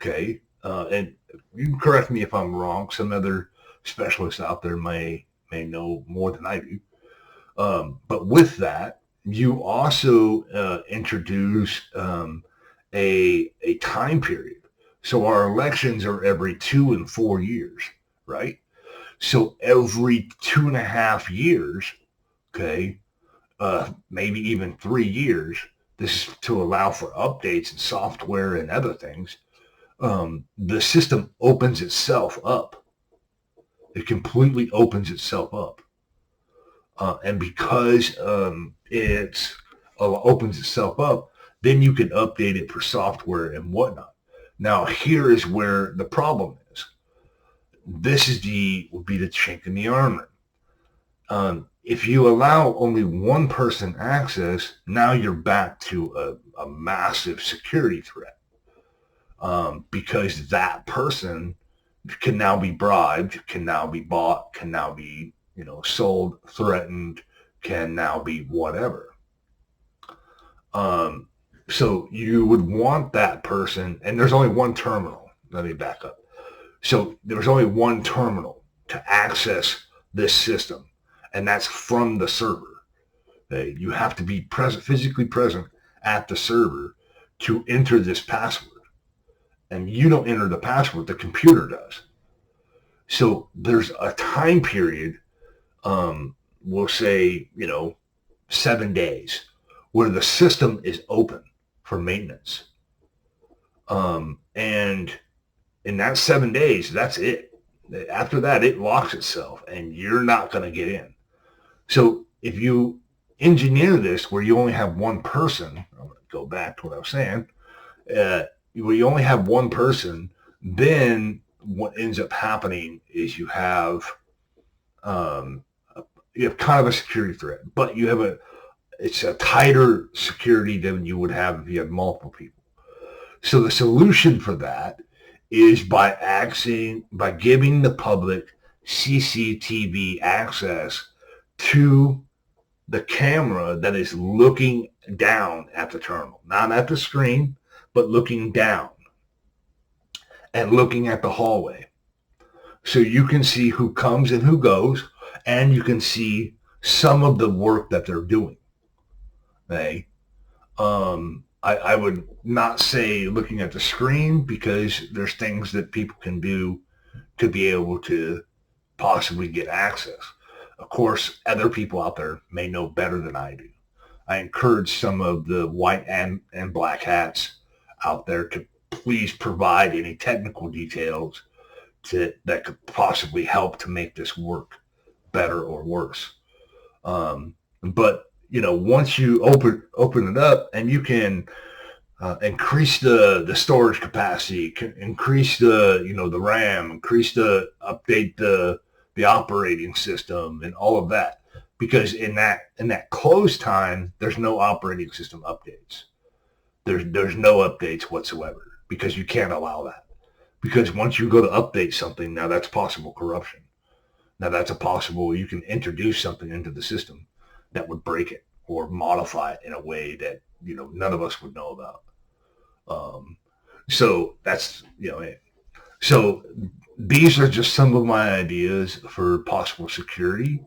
Okay. And you can correct me if I'm wrong. Some other specialists out there may know more than I do. But with that, you also introduce a time period. So our elections are every 2 and 4 years, right? So every 2.5 years, okay, maybe even 3 years. This is to allow for updates and software and other things. The system opens itself up. It completely opens itself up. And because it opens itself up, then you can update it for software and whatnot. Now, here is where the problem is. This is would be the chink in the armor. If you allow only one person access, now you're back to a massive security threat, because that person can now be bribed, can now be bought, can now be sold, threatened, can now be whatever. So you would want that person, and there's only one terminal. Let me back up. So there's only one terminal to access this system, and that's from the server. Okay? You have to be present, physically present at the server to enter this password. And you don't enter the password, the computer does. So there's a time period, we'll say, 7 days, where the system is open for maintenance. And in that 7 days, that's it. After that, it locks itself and you're not going to get in. So if you engineer this where you only have one person, I'm going to go back to what I was saying, where you only have one person, then what ends up happening is you have kind of a security threat, but it's a tighter security than you would have if you had multiple people. So the solution for that is by giving the public CCTV access to the camera that is looking down at the terminal, not at the screen, but looking down and looking at the hallway. So you can see who comes and who goes, and you can see some of the work that they're doing. Okay? I would not say looking at the screen, because there's things that people can do to be able to possibly get access. Of course, other people out there may know better than I do. I encourage some of the white and black hats out there to please provide any technical details that could possibly help to make this work better or worse. But once you open it up, and you can increase the storage capacity, increase the RAM, update the operating system and all of that, because in that closed time, there's no operating system updates. There's no updates whatsoever, because you can't allow that. Because once you go to update something, now that's possible corruption. Now that's you can introduce something into the system that would break it or modify it in a way that none of us would know about. So that's it. So these are just some of my ideas for possible security.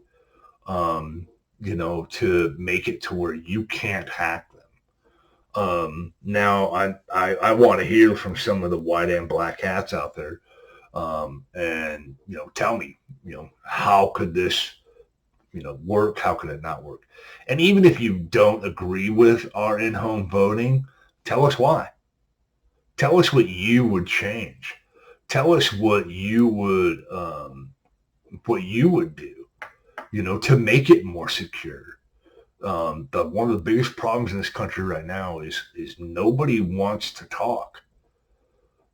To make it to where you can't hack them. Now I want to hear from some of the white and black hats out there, and tell me, how could this work? How could it not work? And even if you don't agree with our in-home voting, tell us why. Tell us what you would change. Tell us what you would do, to make it more secure. One of the biggest problems in this country right now is nobody wants to talk.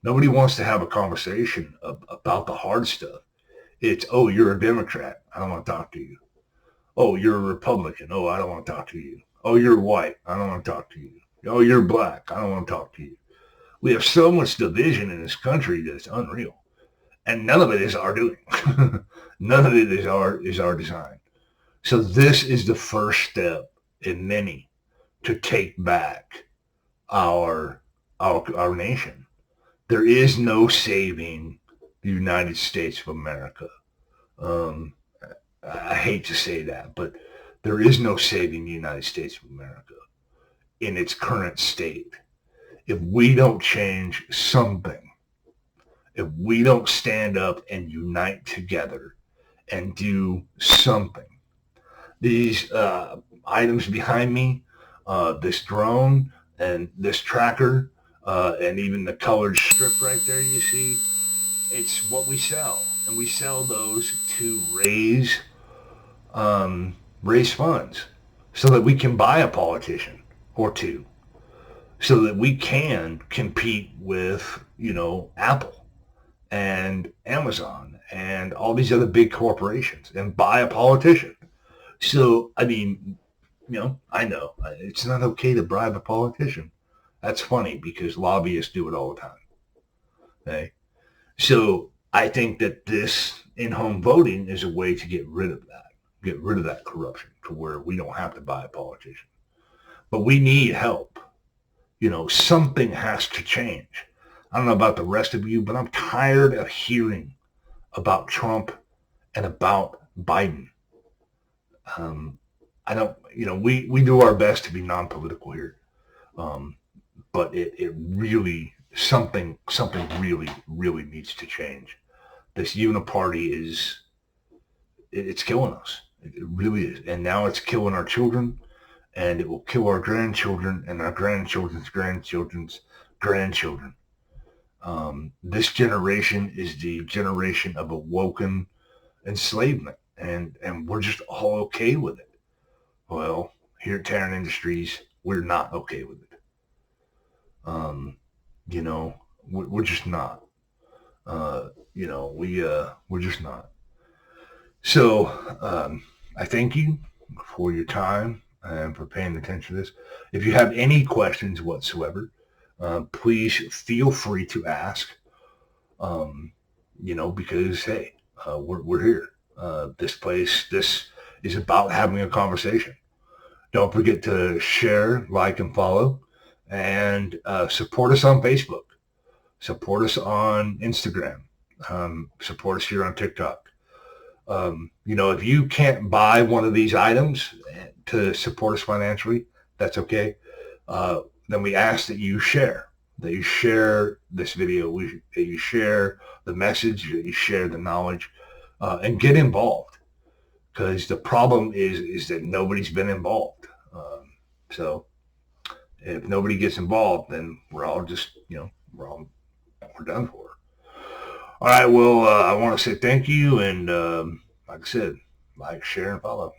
Nobody wants to have a conversation about the hard stuff. It's, oh, you're a Democrat, I don't want to talk to you. Oh, you're a Republican. Oh, I don't want to talk to you. Oh, you're white. I don't want to talk to you. Oh, you're black. I don't want to talk to you. We have so much division in this country that it's unreal. And none of it is our doing. None of it is our design. So this is the first step in many to take back our nation. there is no saving the United States of America. Um, I hate to say that, but there is no saving the United States of America in its current state. If we don't change something, if we don't stand up and unite together and do something, these items behind me, this drone and this tracker, and even the colored strip right there you see, it's what we sell. And we sell those to raise funds so that we can buy a politician or two, so that we can compete with, Apple and Amazon and all these other big corporations and buy a politician. So, I mean, I know it's not okay to bribe a politician. That's funny because lobbyists do it all the time. Okay. So I think that this in-home voting is a way to get rid of that corruption to where we don't have to buy a politician. But we need help. Something has to change. I don't know about the rest of you, but I'm tired of hearing about Trump and about Biden. I don't, we do our best to be non-political here. But it really, something really, really needs to change. This uniparty it's killing us. It really is. And now it's killing our children, and it will kill our grandchildren and our grandchildren's grandchildren's grandchildren. This generation is the generation of awoken enslavement, and we're just all okay with it. Well, here at Terran Industries, we're not okay with it. We're just not. We're just not. So I thank you for your time and for paying attention to this. If you have any questions whatsoever, please feel free to ask. Because hey, we're here. This is about having a conversation. Don't forget to share, like, and follow, and support us on Facebook. Support us on Instagram. Support us here on TikTok. If you can't buy one of these items to support us financially, that's okay. Then we ask that you share this video, that you share the message, that you share the knowledge, and get involved. Because the problem is that nobody's been involved. So if nobody gets involved, then we're all just, we're done for. All right. Well, I want to say thank you. And like I said, like, share, and follow.